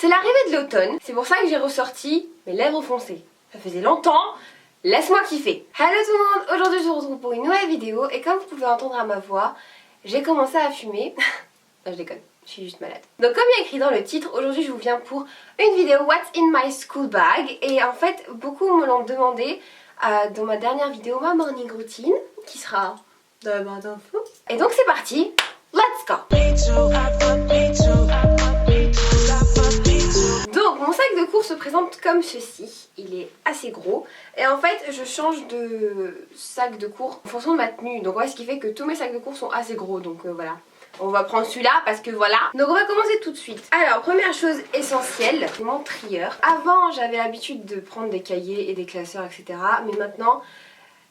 C'est l'arrivée de l'automne, c'est pour ça que j'ai ressorti mes lèvres foncées. Ça faisait longtemps, laisse-moi kiffer. Hello tout le monde, aujourd'hui je vous retrouve pour une nouvelle vidéo et comme vous pouvez entendre à ma voix, j'ai commencé à fumer. Non, je déconne, je suis juste malade. Donc comme il y a écrit dans le titre, aujourd'hui je vous viens pour une vidéo What's in my school bag. Et en fait, beaucoup me l'ont demandé dans ma dernière vidéo, ma morning routine, qui sera dans la barre d'infos. Et donc c'est parti, let's go. Donc mon sac de cours se présente comme ceci, il est assez gros et en fait je change de sac de cours en fonction de ma tenue, donc ouais, ce qui fait que tous mes sacs de cours sont assez gros, donc voilà. On va prendre celui-là parce que voilà. Donc on va commencer tout de suite. Alors première chose essentielle, mon trieur. Avant j'avais l'habitude de prendre des cahiers et des classeurs etc, mais maintenant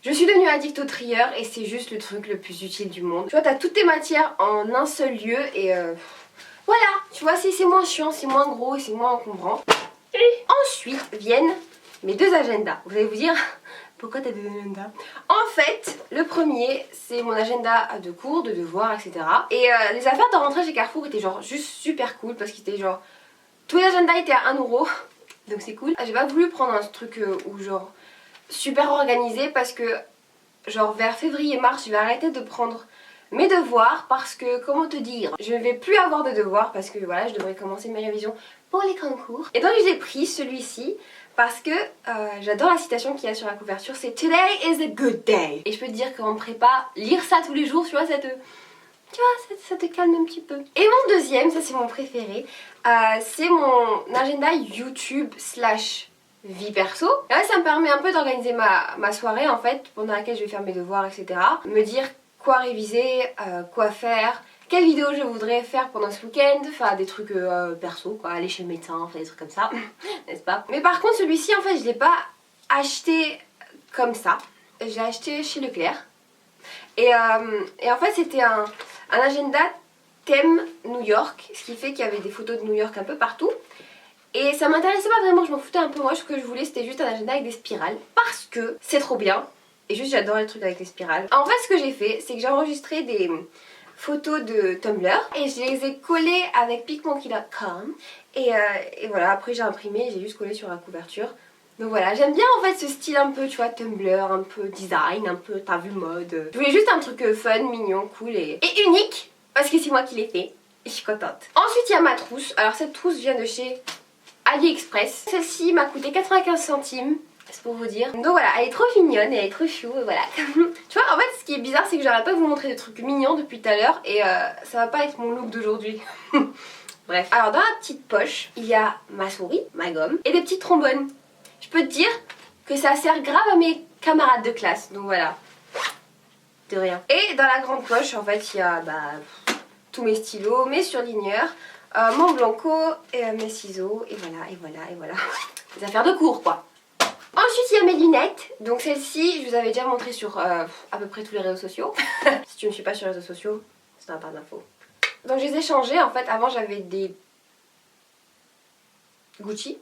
je suis devenue addict au trieur et c'est juste le truc le plus utile du monde. Tu vois, t'as toutes tes matières en un seul lieu et voilà, tu vois, c'est moins chiant, c'est moins gros et c'est moins encombrant. Et ensuite viennent mes deux agendas. Vous allez vous dire, pourquoi t'as deux agendas? En fait, le premier, c'est mon agenda de cours, de devoirs, etc. Et les affaires de rentrée chez Carrefour étaient genre juste super cool parce qu'ils étaient genre... Tous les agendas étaient à 1 €, donc c'est cool. J'ai pas voulu prendre un truc où genre super organisé parce que genre vers février-mars, je vais arrêter de prendre mes devoirs parce que, comment te dire, je ne vais plus avoir de devoirs parce que voilà, je devrais commencer mes révisions pour les concours. Et donc j'ai pris celui-ci parce que j'adore la citation qu'il y a sur la couverture, c'est Today is a good day. Et je peux te dire qu'en prépa, lire ça tous les jours, tu vois, ça te calme un petit peu. Et mon deuxième, ça c'est mon préféré, c'est mon agenda YouTube / vie perso. Et là ça me permet un peu d'organiser ma soirée en fait, pendant laquelle je vais faire mes devoirs, etc. Me dire quoi réviser, quoi faire, quelle vidéo je voudrais faire pendant ce week-end, enfin des trucs perso quoi, aller chez le médecin, faire des trucs comme ça, n'est-ce pas? Mais par contre celui-ci en fait je l'ai pas acheté comme ça, j'ai acheté chez Leclerc. Et en fait c'était un agenda thème New York, ce qui fait qu'il y avait des photos de New York un peu partout. Et ça m'intéressait pas vraiment, je m'en foutais un peu. Moi ce que je voulais c'était juste un agenda avec des spirales parce que c'est trop bien. Et juste j'adore les trucs avec les spirales. En fait ce que j'ai fait c'est que j'ai enregistré des photos de Tumblr et je les ai collées avec picmonkey.com et voilà, après j'ai imprimé et j'ai juste collé sur la couverture. Donc voilà, j'aime bien en fait ce style un peu, tu vois, Tumblr, un peu design, un peu, t'as vu, mode. Je voulais juste un truc fun, mignon, cool et unique parce que c'est moi qui l'ai fait et je suis contente. Ensuite il y a ma trousse. Alors cette trousse vient de chez AliExpress. Celle-ci m'a coûté 95 centimes. C'est pour vous dire. Donc voilà, elle est trop mignonne et elle est trop chou, voilà. Tu vois, en fait ce qui est bizarre c'est que j'arrête pas de vous montrer des trucs mignons depuis tout à l'heure et ça va pas être mon look d'aujourd'hui. Bref, alors dans la petite poche, il y a ma souris, ma gomme et des petits trombones. Je peux te dire que ça sert grave à mes camarades de classe, donc voilà. De rien. Et dans la grande poche en fait il y a tous mes stylos, mes surligneurs, mon blanco et mes ciseaux et voilà, et voilà, et voilà. Des affaires de cours quoi. Ensuite il y a mes lunettes, donc celles-ci je vous avais déjà montré sur à peu près tous les réseaux sociaux. Si tu ne me suis pas sur les réseaux sociaux, ça n'a pas d'infos. Donc je les ai changées, en fait avant j'avais des Gucci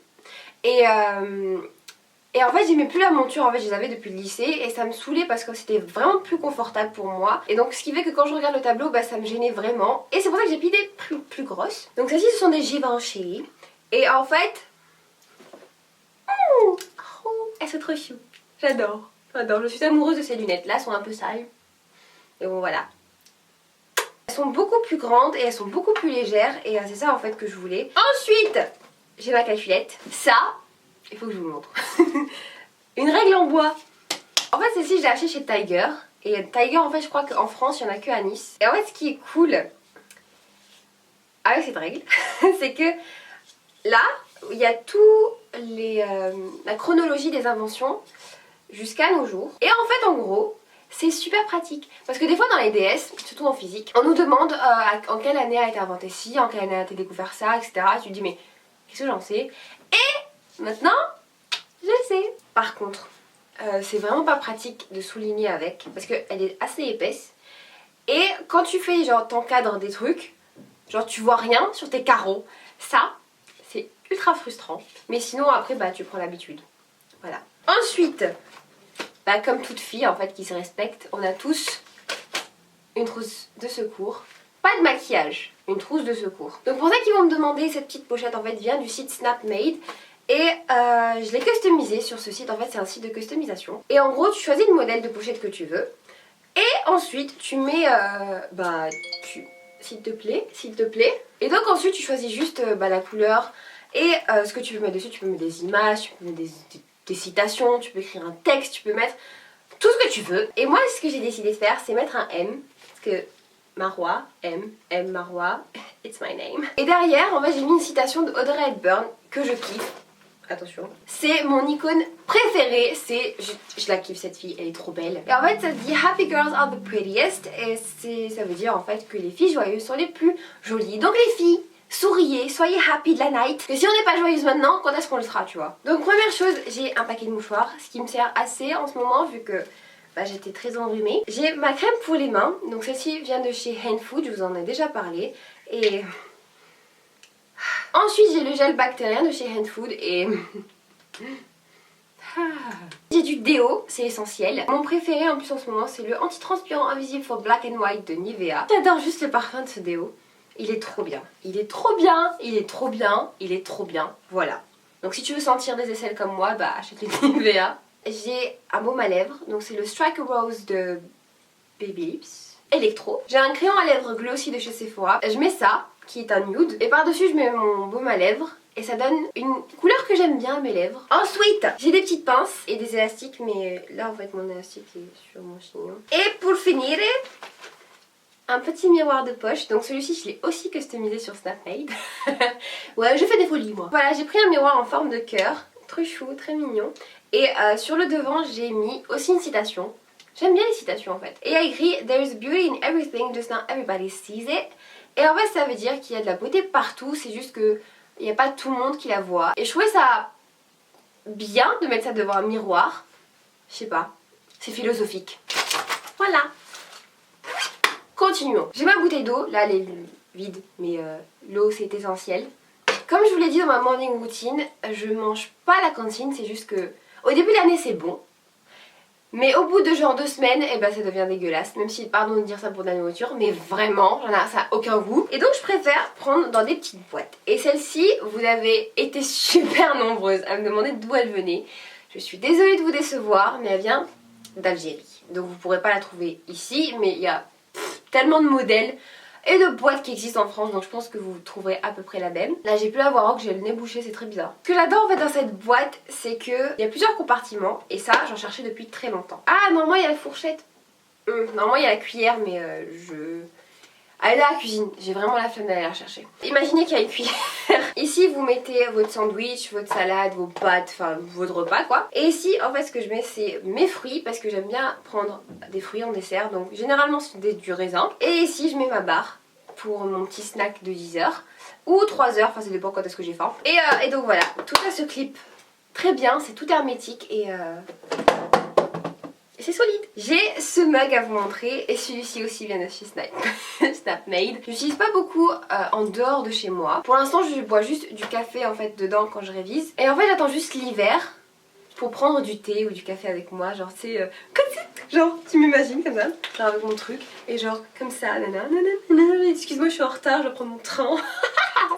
et en fait j'aimais plus la monture, en fait je les avais depuis le lycée et ça me saoulait parce que c'était vraiment plus confortable pour moi. Et donc ce qui fait que quand je regarde le tableau ça me gênait vraiment. Et c'est pour ça que j'ai pris des plus grosses. Donc celles-ci ce sont des Givenchy et en fait... elles sont trop chou. J'adore. J'adore. Je suis amoureuse de ces lunettes là, elles sont un peu sales. Et bon voilà. Elles sont beaucoup plus grandes et elles sont beaucoup plus légères et c'est ça en fait que je voulais. Ensuite, j'ai ma calculette. Ça, il faut que je vous montre. Une règle en bois. En fait celle-ci je l'ai achetée chez Tiger. Et Tiger en fait je crois qu'en France il n'y en a que à Nice. Et en fait ce qui est cool avec cette règle, c'est que là il y a tout la chronologie des inventions jusqu'à nos jours. Et en fait en gros c'est super pratique parce que des fois dans les DS, surtout en physique, on nous demande en quelle année a été inventé ci, en quelle année a été découvert ça, etc. Et tu te dis mais qu'est-ce que j'en sais? Et maintenant je sais. Par contre c'est vraiment pas pratique de souligner avec parce qu'elle est assez épaisse et quand tu fais genre t'encadres des trucs, genre tu vois rien sur tes carreaux, ça c'est ultra frustrant. Mais sinon après tu prends l'habitude. Voilà. Ensuite, comme toute fille en fait qui se respecte, on a tous une trousse de secours pas de maquillage, une trousse de secours. Donc pour ça qu'ils vont me demander, cette petite pochette en fait vient du site Snapmade. Et je l'ai customisée sur ce site, en fait c'est un site de customisation. Et en gros tu choisis le modèle de pochette que tu veux. Et ensuite tu mets, s'il te plaît. Et donc ensuite tu choisis juste la couleur et ce que tu veux mettre dessus. Tu peux mettre des images, tu peux mettre des citations, tu peux écrire un texte, tu peux mettre tout ce que tu veux. Et moi ce que j'ai décidé de faire c'est mettre un M. Parce que Marwa, M Marwa, it's my name. Et derrière en fait j'ai mis une citation de Audrey Hepburn que je kiffe. Attention. C'est mon icône préférée, je la kiffe cette fille, elle est trop belle. Et en fait ça dit Happy girls are the prettiest et ça veut dire en fait que les filles joyeuses sont les plus jolies. Donc les filles, souriez, soyez happy de la night. Et si on n'est pas joyeuse maintenant, quand est-ce qu'on le sera tu vois. Donc première chose, j'ai un paquet de mouchoirs, ce qui me sert assez en ce moment vu que j'étais très enrhumée. J'ai ma crème pour les mains, donc celle-ci vient de chez Hand Food, je vous en ai déjà parlé. Et ensuite j'ai le gel bactérien de chez Hand Food et j'ai du déo, c'est essentiel. Mon préféré en plus en ce moment c'est le anti-transpirant invisible for black and white de Nivea. J'adore juste le parfum de ce déo. Il est trop bien. Il est trop bien. Il est trop bien. Il est trop bien. Voilà. Donc si tu veux sentir des aisselles comme moi, achète le Nivea. J'ai un baume à lèvres, donc c'est le Strike a Rose de Baby Lips Electro. J'ai un crayon à lèvres glossy de chez Sephora. Je mets ça, qui est un nude. Et par-dessus je mets mon baume à lèvres. Et ça donne une couleur que j'aime bien à mes lèvres. Ensuite, j'ai des petites pinces et des élastiques. Mais là en fait mon élastique est sur mon chignon. Et pour finir, un petit miroir de poche. Donc celui-ci je l'ai aussi customisé sur Snapmade. Ouais, je fais des folies moi. Voilà, j'ai pris un miroir en forme de cœur. Très chou, très mignon. Et sur le devant j'ai mis aussi une citation. J'aime bien les citations en fait. Et il y a écrit There is beauty in everything, just not everybody sees it. Et en fait ça veut dire qu'il y a de la beauté partout, c'est juste que il n'y a pas tout le monde qui la voit. Et je trouvais ça bien de mettre ça devant un miroir. Je sais pas, c'est philosophique. Voilà. Continuons. J'ai ma bouteille d'eau, là elle est vide, mais l'eau c'est essentiel. Comme je vous l'ai dit dans ma morning routine, je mange pas à la cantine, c'est juste que au début de l'année c'est bon. Mais au bout de genre 2 semaines, ça devient dégueulasse. Même si, pardon de dire ça pour de la nourriture, mais vraiment, ça a aucun goût. Et donc je préfère prendre dans des petites boîtes. Et celle-ci, vous avez été super nombreuses à me demander d'où elle venait. Je suis désolée de vous décevoir, mais elle vient d'Algérie. Donc vous pourrez pas la trouver ici, mais il y a tellement de modèles et de boîtes qui existent en France, donc je pense que vous trouverez à peu près la même. Là j'ai plus la voir, que j'ai le nez bouché, c'est très bizarre. Ce que j'adore en fait dans cette boîte, c'est que il y a plusieurs compartiments et ça j'en cherchais depuis très longtemps. Ah normalement il y a la fourchette, normalement il y a la cuillère mais allez à la cuisine, j'ai vraiment la flemme d'aller la chercher. Imaginez qu'il y a une cuillère. Ici vous mettez votre sandwich, votre salade, vos pâtes, enfin votre repas quoi. Et ici en fait ce que je mets c'est mes fruits parce que j'aime bien prendre des fruits en dessert. Donc généralement c'est du raisin. Et ici je mets ma barre pour mon petit snack de 10h ou 3h, enfin ça dépend quand est-ce que j'ai faim. Et donc voilà, tout ça se clip très bien, c'est tout hermétique et c'est solide. J'ai ce mug à vous montrer et celui-ci aussi vient de chez Snapmade. Je l'utilise pas beaucoup en dehors de chez moi. Pour l'instant je bois juste du café en fait dedans quand je révise. Et en fait j'attends juste l'hiver pour prendre du thé ou du café avec moi. Genre c'est comme ça. Genre tu m'imagines comme ça, genre avec mon truc. Et genre comme ça, excuse-moi je suis en retard, je dois prendre mon train.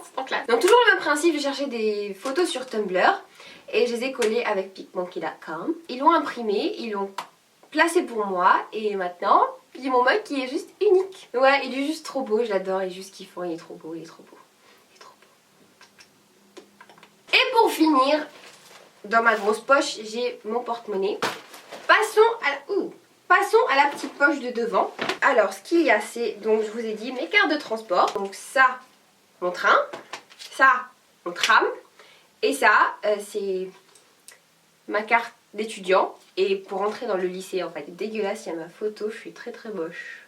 C'est trop classe. Donc toujours le même principe, j'ai cherché des photos sur Tumblr. Et je les ai collées avec PicMonkey.com. Ils l'ont imprimé, ils l'ont placé pour moi et maintenant j'ai mon mug qui est juste unique. Ouais, il est juste trop beau, je l'adore, il est juste kiffant, il est trop beau, il est trop beau. Il est trop beau. Et pour finir, dans ma grosse poche, j'ai mon porte-monnaie. Passons à la petite poche de devant. Alors ce qu'il y a c'est, donc je vous ai dit, mes cartes de transport. Donc ça, mon train, ça, mon tram. Et ça, c'est ma carte d'étudiant. Et pour entrer dans le lycée en fait, dégueulasse, il y a ma photo, je suis très très moche.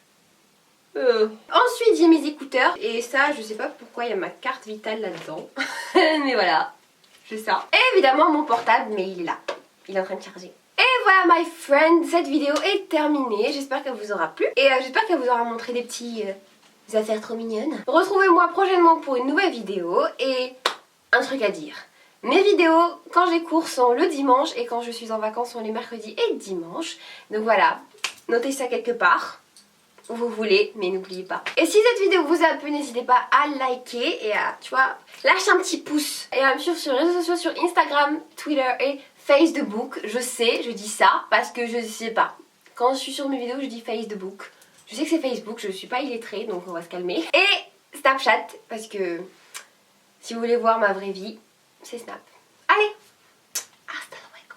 Ensuite j'ai mes écouteurs. Et ça, je sais pas pourquoi il y a ma carte vitale là-dedans. Mais voilà, j'ai ça. Et évidemment mon portable, mais il est là. Il est en train de charger. Et voilà my friend, cette vidéo est terminée. J'espère qu'elle vous aura plu. Et j'espère qu'elle vous aura montré des petits affaires trop mignonnes. Retrouvez-moi prochainement pour une nouvelle vidéo. Et un truc à dire. Mes vidéos, quand j'ai cours, sont le dimanche et quand je suis en vacances, sont les mercredis et dimanches. Donc voilà, notez ça quelque part. où vous voulez, mais n'oubliez pas. Et si cette vidéo vous a plu, n'hésitez pas à liker et à, tu vois, lâcher un petit pouce. Et à me suivre sur les réseaux sociaux, sur Instagram, Twitter et Facebook. Je sais, je dis ça parce que je sais pas. Quand je suis sur mes vidéos, je dis Facebook. Je sais que c'est Facebook, je suis pas illettrée, donc on va se calmer. Et Snapchat, parce que si vous voulez voir ma vraie vie, c'est Snap. Allez, hasta luego.